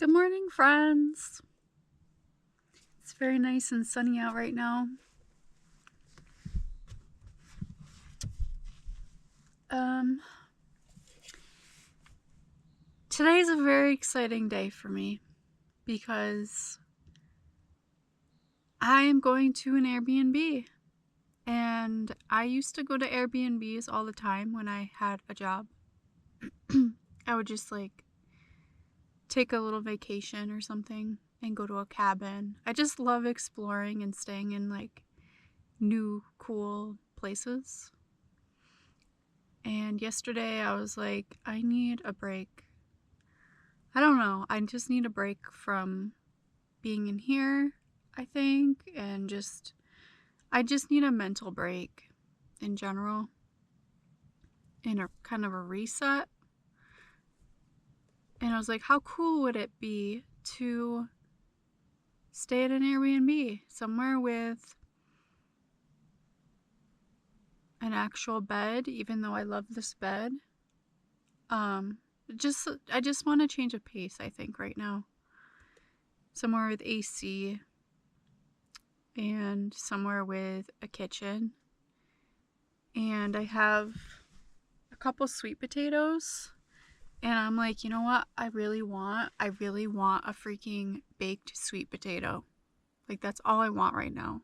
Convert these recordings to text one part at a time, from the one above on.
Good morning, friends. It's very nice and sunny out right now. Today's a very exciting day for me because I am going to an Airbnb. And I used to go to Airbnbs all the time when I had a job. I would just take a little vacation or something and go to a cabin. I just love exploring and staying in new, cool places. And yesterday I was like, I need a break. I don't know. I just need a break from being in here, I think, and I just need a mental break in general and a kind of a reset. And I was like, how cool would it be to stay at an Airbnb somewhere with an actual bed, even though I love this bed. I just want to change of pace, I think, right now. Somewhere with AC and somewhere with a kitchen. And I have a couple sweet potatoes. And I'm like, you know what? I really want a freaking baked sweet potato. That's all I want right now.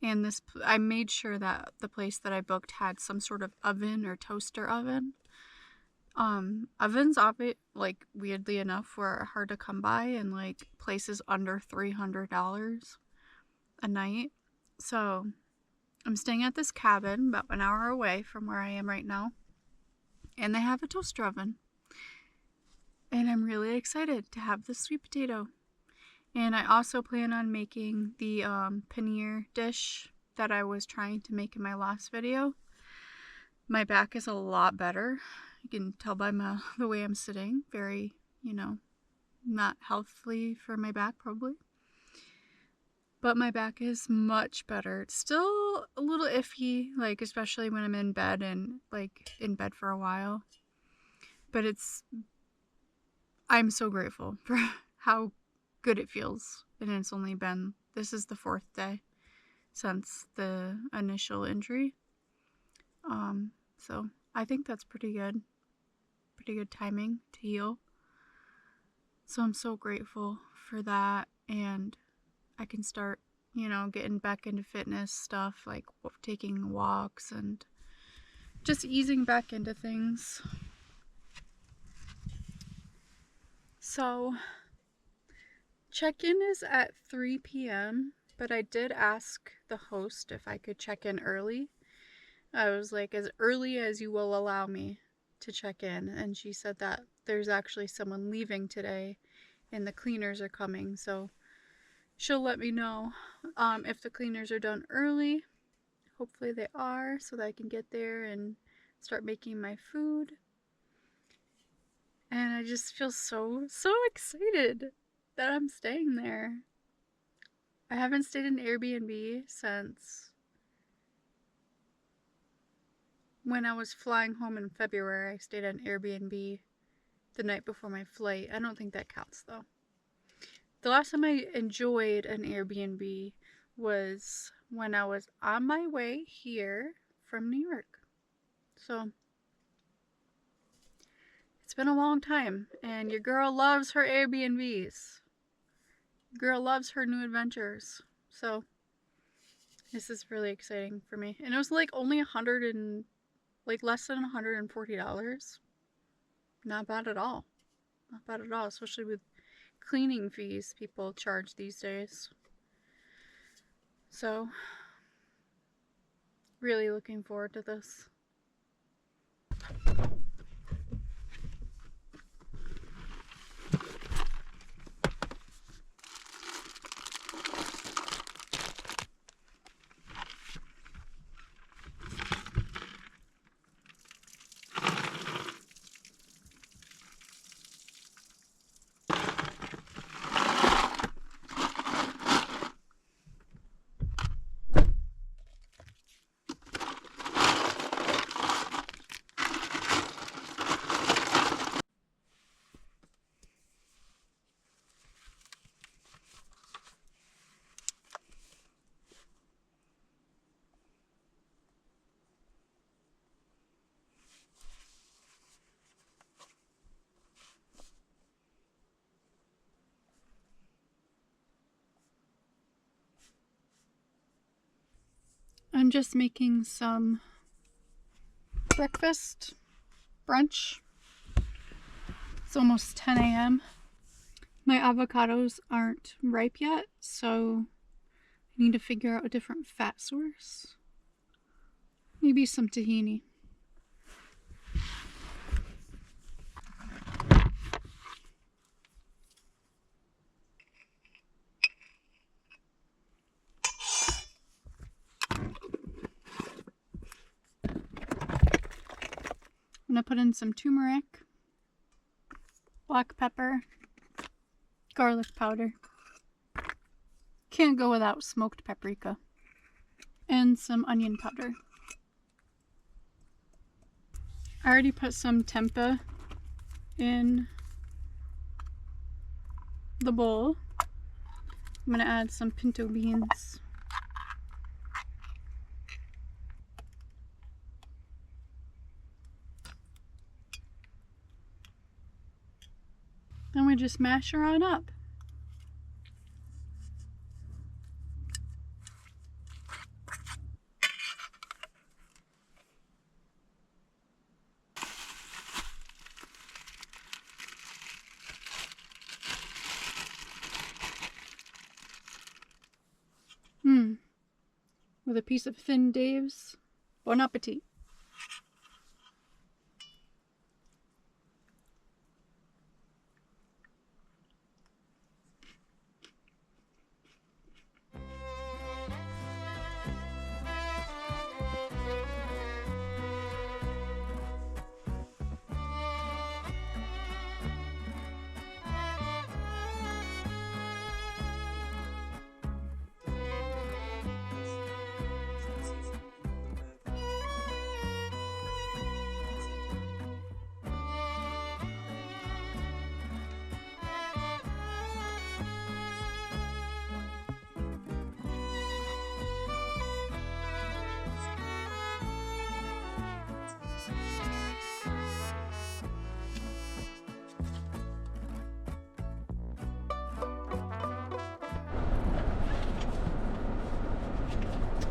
And I made sure that the place that I booked had some sort of oven or toaster oven. Ovens, weirdly enough, were hard to come by in places under $300 a night. So I'm staying at this cabin about an hour away from where I am right now. And they have a toaster oven. And I'm really excited to have this sweet potato. And I also plan on making the paneer dish that I was trying to make in my last video. My back is a lot better. You can tell by the way I'm sitting. Very, not healthily for my back probably. But my back is much better. It's still a little iffy, especially when I'm in bed and in bed for a while. But I'm so grateful for how good it feels. And this is the 4th day since the initial injury. So I think that's pretty good timing to heal. So I'm so grateful for that, and I can start, getting back into fitness stuff, like taking walks and just easing back into things. So check-in is at 3 p.m., but I did ask the host if I could check in early. I was like, as early as you will allow me to check in. And she said that there's actually someone leaving today and the cleaners are coming. So she'll let me know if the cleaners are done early. Hopefully they are, so that I can get there and start making my food. And I just feel so excited that I'm staying there. I haven't stayed in Airbnb since when I was flying home in February. I stayed at an Airbnb the night before my flight. I don't think that counts though. The last time I enjoyed an Airbnb was when I was on my way here from New York. So it's been a long time, and your girl loves her Airbnbs. Girl loves her new adventures. So this is really exciting for me. And it was only less than $140. Not bad at all. Not bad at all, especially with cleaning fees people charge these days. So really looking forward to this. I'm just making some breakfast, brunch. It's almost 10 a.m. My avocados aren't ripe yet, so I need to figure out a different fat source. Maybe some tahini. I'm gonna put in some turmeric, black pepper, garlic powder. Can't go without smoked paprika. And some onion powder. I already put some tempeh in the bowl. I'm gonna add some pinto beans. Then we just mash her on up. With a piece of thin Dave's. Bon appetit.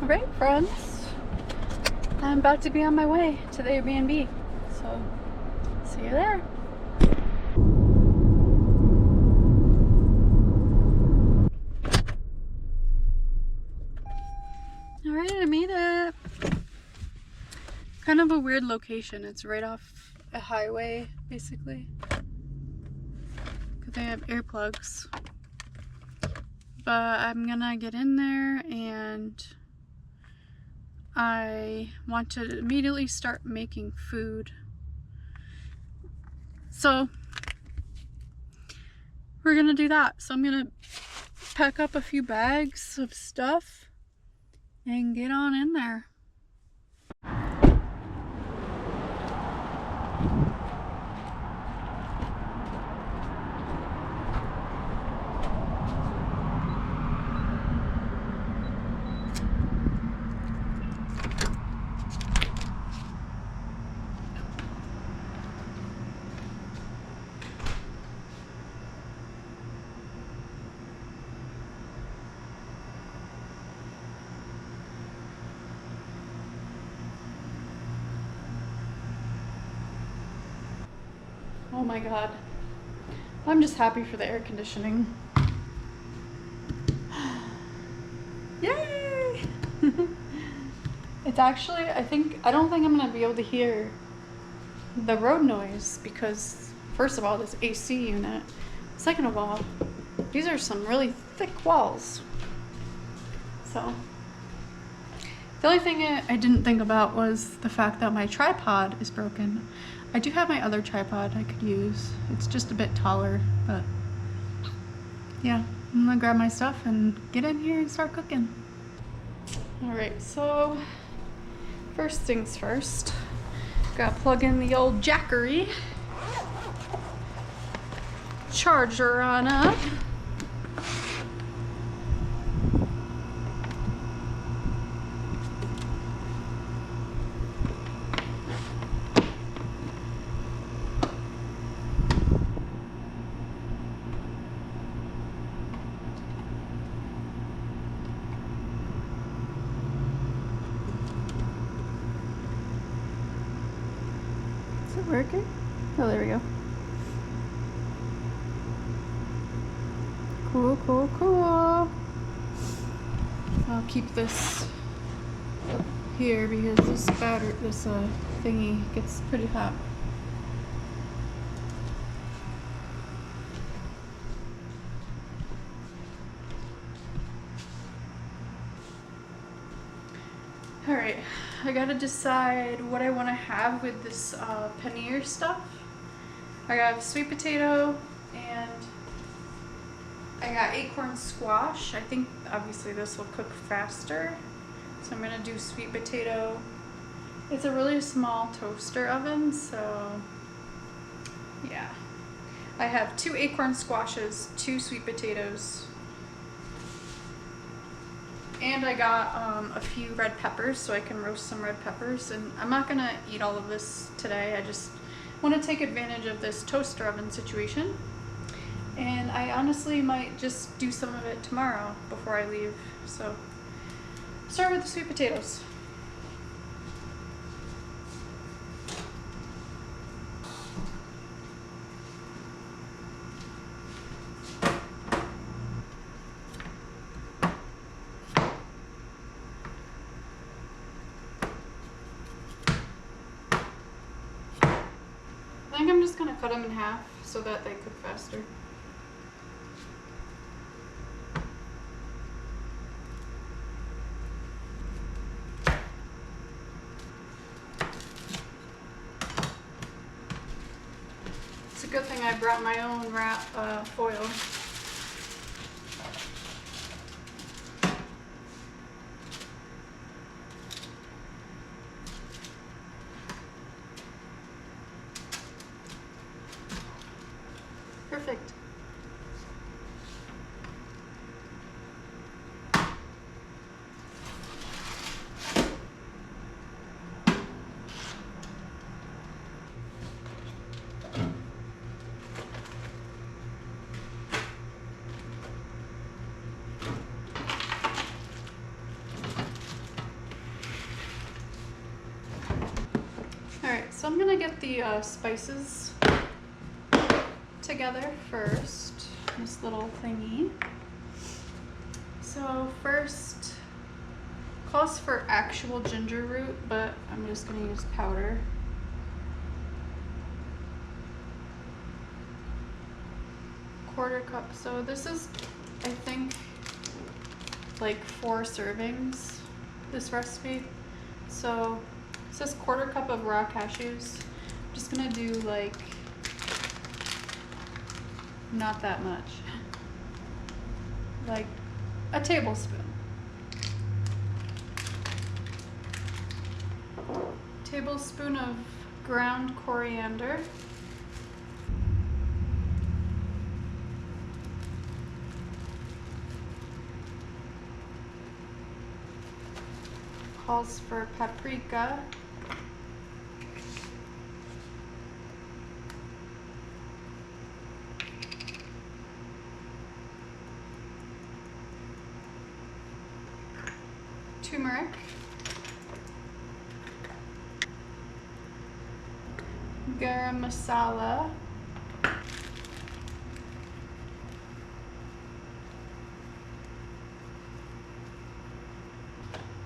Alright, friends. I'm about to be on my way to the Airbnb. So, see you there. Alright, I made it. Kind of a weird location. It's right off a highway, basically. Because they have earplugs. But I'm gonna get in there and I want to immediately start making food. So we're gonna do that. So I'm gonna pack up a few bags of stuff and get on in there. Oh my god. I'm just happy for the air conditioning. Yay! It's actually, I don't think I'm gonna be able to hear the road noise because, first of all, this AC unit. Second of all, these are some really thick walls. So, the only thing I didn't think about was the fact that my tripod is broken. I do have my other tripod I could use. It's just a bit taller, but yeah, I'm gonna grab my stuff and get in here and start cooking. Alright, so first things first, gotta plug in the old Jackery. Charger on up. it working? Oh, there we go. Cool, cool, cool. I'll keep this here because this thingy gets pretty hot. Alright, I gotta decide what I want to have with this paneer stuff. I got sweet potato and I got acorn squash. I think obviously this will cook faster. So I'm gonna do sweet potato. It's a really small toaster oven, so yeah. I have 2 acorn squashes, 2 sweet potatoes, and I got a few red peppers so I can roast some red peppers. And I'm not gonna eat all of this today. I just want to take advantage of this toaster oven situation. And I honestly might just do some of it tomorrow before I leave. So start with the sweet potatoes. I think I'm just gonna cut them in half so that they cook faster. It's a good thing I brought my own wrap foil. Perfect. Alright, so I'm gonna get the spices together first, this little thingy. So first, calls for actual ginger root, but I'm just gonna use powder. Quarter cup, so this is, I think, like 4 servings, this recipe. So it says quarter cup of raw cashews. I'm just gonna do like, not that much, like a tablespoon. Tablespoon of ground coriander. Calls for paprika. Turmeric. Garam masala.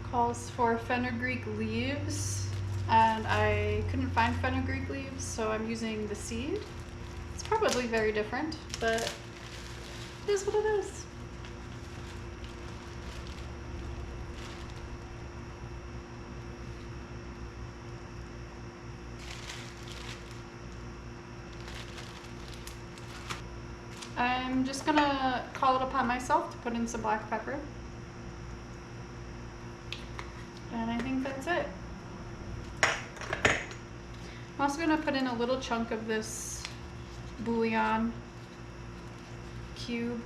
Calls for fenugreek leaves, and I couldn't find fenugreek leaves, so I'm using the seed. It's probably very different, but it is what it is. I'm just gonna call it upon myself to put in some black pepper. And I think that's it. I'm also gonna put in a little chunk of this bouillon cube.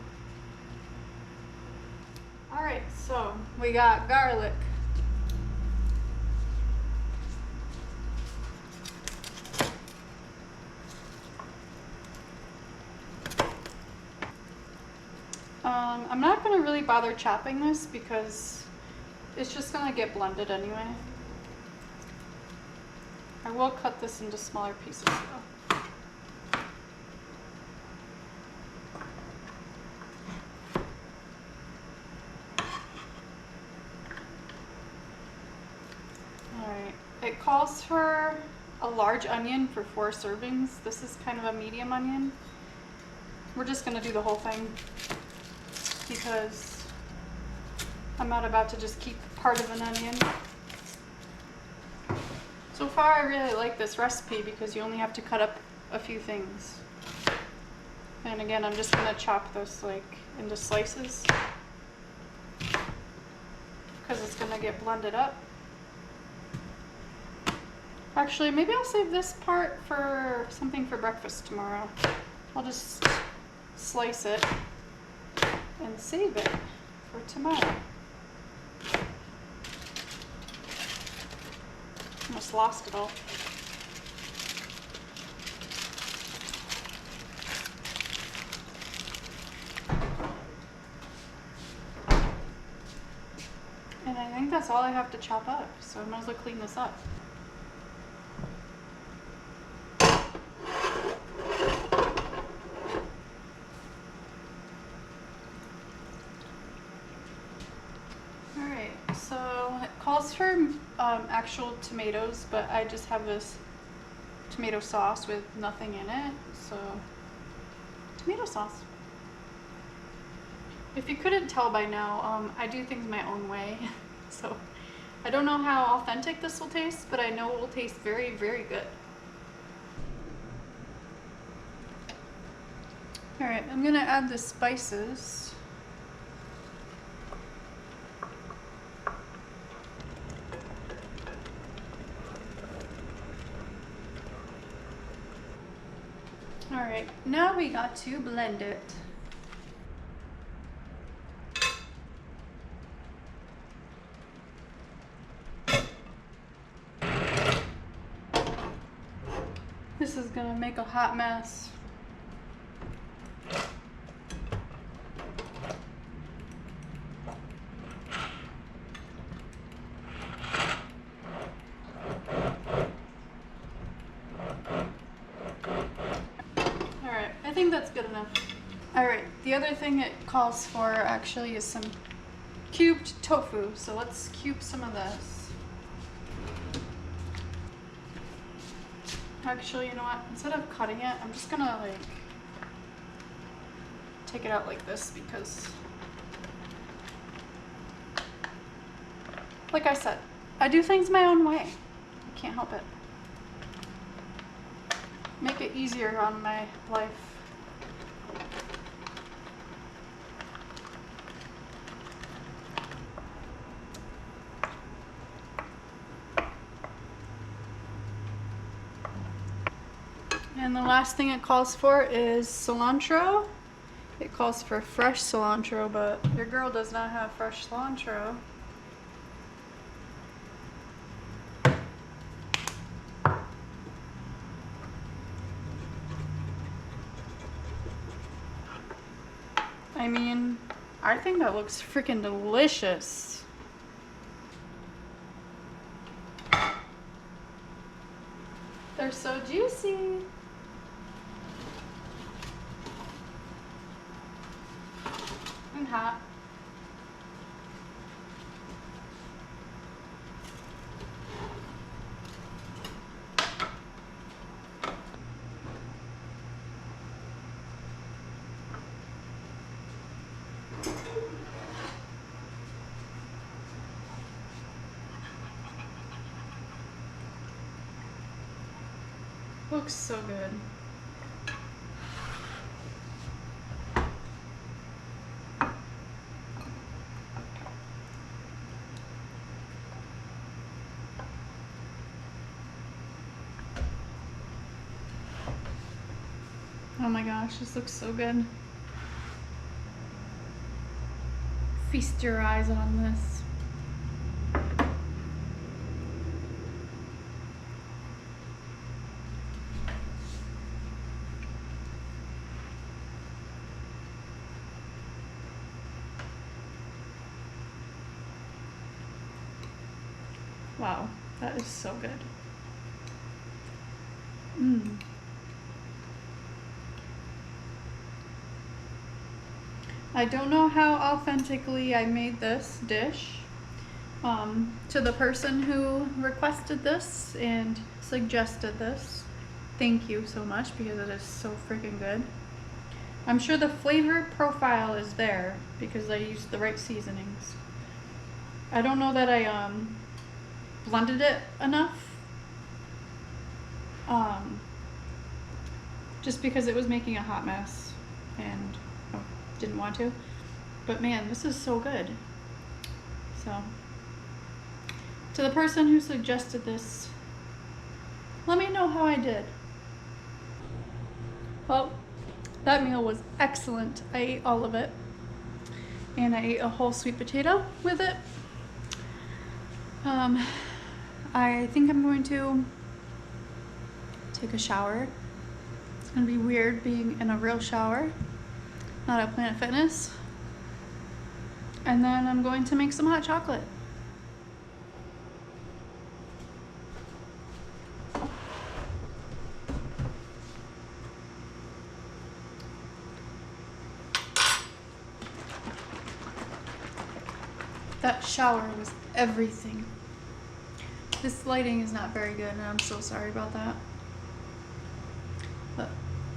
All right, so we got garlic. I'm not gonna really bother chopping this because it's just gonna get blended anyway. I I will cut this into smaller pieces though. Alright, it calls for a large onion for 4 servings. This is kind of a medium onion. We're just gonna do the whole thing because I'm not about to just keep part of an onion. So far I really like this recipe because you only have to cut up a few things. And again, I'm just gonna chop this like into slices because it's gonna get blended up. Actually, maybe I'll save this part for something for breakfast tomorrow. I'll just slice it and save it for tomorrow. Almost lost it all. And I think that's all I have to chop up, so I might as well clean this up. Alright, so it calls for actual tomatoes, but I just have this tomato sauce with nothing in it, so tomato sauce. If you couldn't tell by now, I do things my own way, so I don't know how authentic this will taste, but I know it will taste very, very good. Alright, I'm gonna add the spices. Alright, now we got to blend it. This is gonna make a hot mess. Alright, I think that's good enough. Alright, the other thing it calls for actually is some cubed tofu, so let's cube some of this. Actually, you know what? Instead of cutting it, I'm just gonna like take it out like this because, like I said, I do things my own way. I can't help it. Make it easier on my life. And the last thing it calls for is cilantro. It calls for fresh cilantro, but your girl does not have fresh cilantro. I mean, I think that looks freaking delicious. They're so juicy. And hot. Looks so good. Oh my gosh, this looks so good. Feast your eyes on this. Wow, that is so good. Mm. I don't know how authentically I made this dish. To the person who requested this and suggested this, thank you so much because it is so freaking good. I'm sure the flavor profile is there because I used the right seasonings. I don't know that I blended it enough. Just because it was making a hot mess and didn't want to. But man, this is so good. So, to the person who suggested this, let me know how I did. Well, that meal was excellent. I ate all of it. And I ate a whole sweet potato with it. I think I'm going to take a shower. It's gonna be weird being in a real shower, not at Planet Fitness. And then I'm going to make some hot chocolate. That shower was everything. This lighting is not very good and I'm so sorry about that. But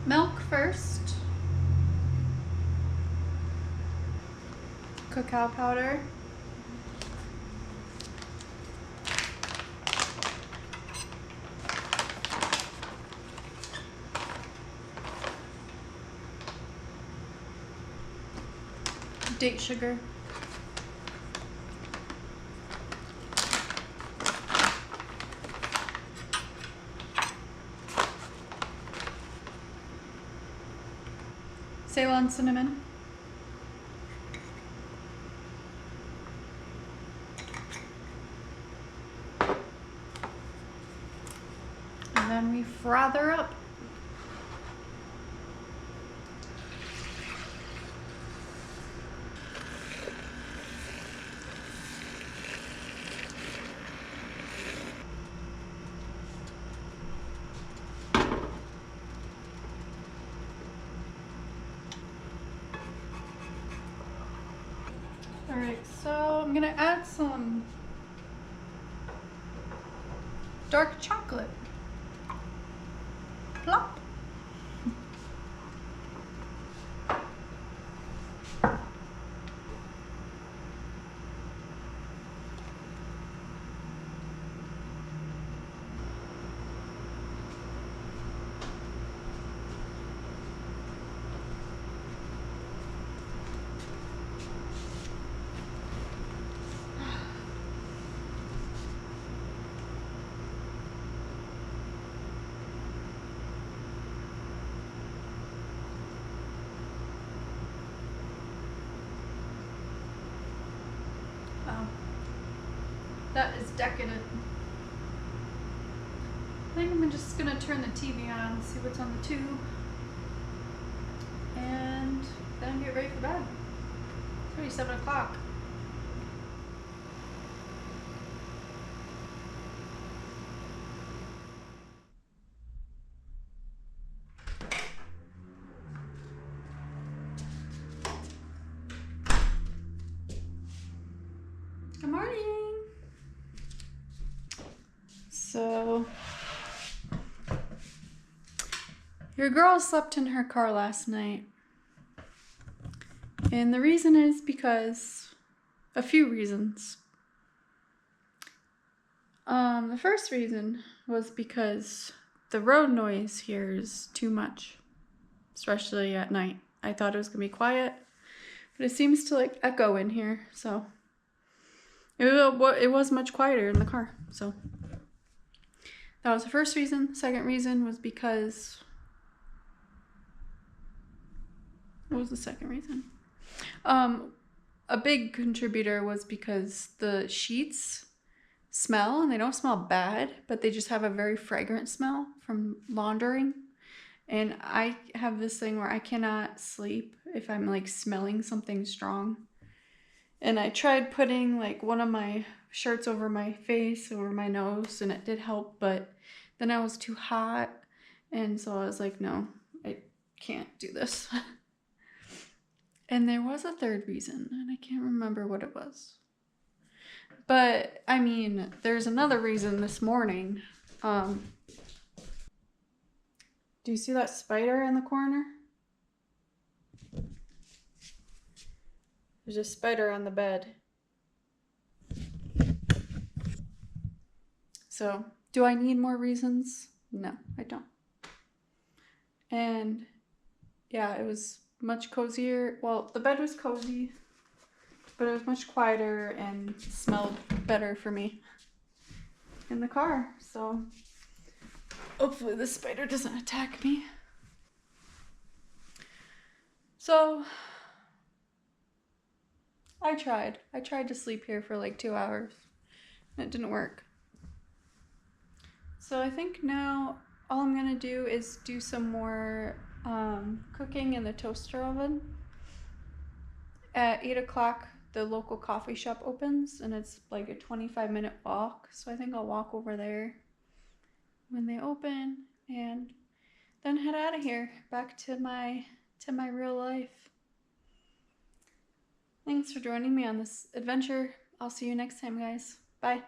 milk first. Cacao powder. Date sugar. Ceylon cinnamon. And then we froth her up. Alright, so I'm gonna add some dark chocolate. Plop. Wow. That is decadent. I think I'm just gonna turn the TV on and see what's on the tube. And then get ready for bed. It's already 7 o'clock. Good morning. So, your girl slept in her car last night. And the reason is because a few reasons. The first reason was because the road noise here is too much, especially at night. I thought it was gonna be quiet, but it seems to like echo in here, so it was much quieter in the car. So that was the first reason. The second reason was because, what was the second reason? A big contributor was because the sheets smell, and they don't smell bad, but they just have a very fragrant smell from laundering. And I have this thing where I cannot sleep if I'm like smelling something strong. And I tried putting like one of my shirts over my face, over my nose, and it did help, but then I was too hot. And so I was like, no, I can't do this. And there was a third reason, and I can't remember what it was. But, I mean, there's another reason this morning. Do you see that spider in the corner? There's a spider on the bed. So, do I need more reasons? No, I don't. And yeah, it was much cozier. Well, the bed was cozy, but it was much quieter and smelled better for me in the car. So hopefully the spider doesn't attack me. So I tried. I tried to sleep here for like 2 hours. It didn't work. So I think now all I'm gonna do is do some more cooking in the toaster oven. At 8 o'clock, the local coffee shop opens, and it's like a 25-minute walk. So I think I'll walk over there when they open, and then head out of here back to my real life. Thanks for joining me on this adventure. I'll see you next time, guys. Bye.